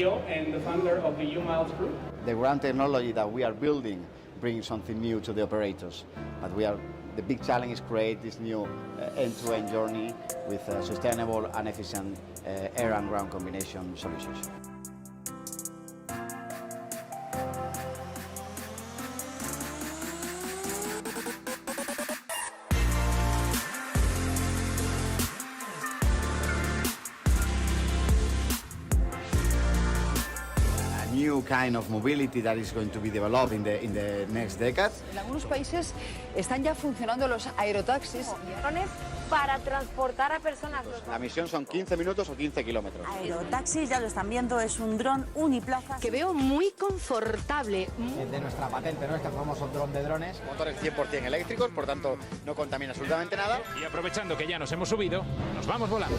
CEO and the founder of the UMILES Group. The ground technology that we are building brings something new to the operators, but the big challenge is create this new end-to-end journey with sustainable and efficient air and ground combination solutions. New kind of mobility that is going to be developed in the next decade. En algunos países están ya funcionando los aerotaxis. Drones para transportar a personas. La misión son 15 minutos o 15 kilómetros. Aerotaxis, ya lo están viendo, es un dron uniplaza. Que veo muy confortable. Es de nuestra patente, ¿no? Este famoso dron de drones. Motores 100% eléctricos, por tanto no contamina absolutamente nada. Y aprovechando que ya nos hemos subido, nos vamos volando.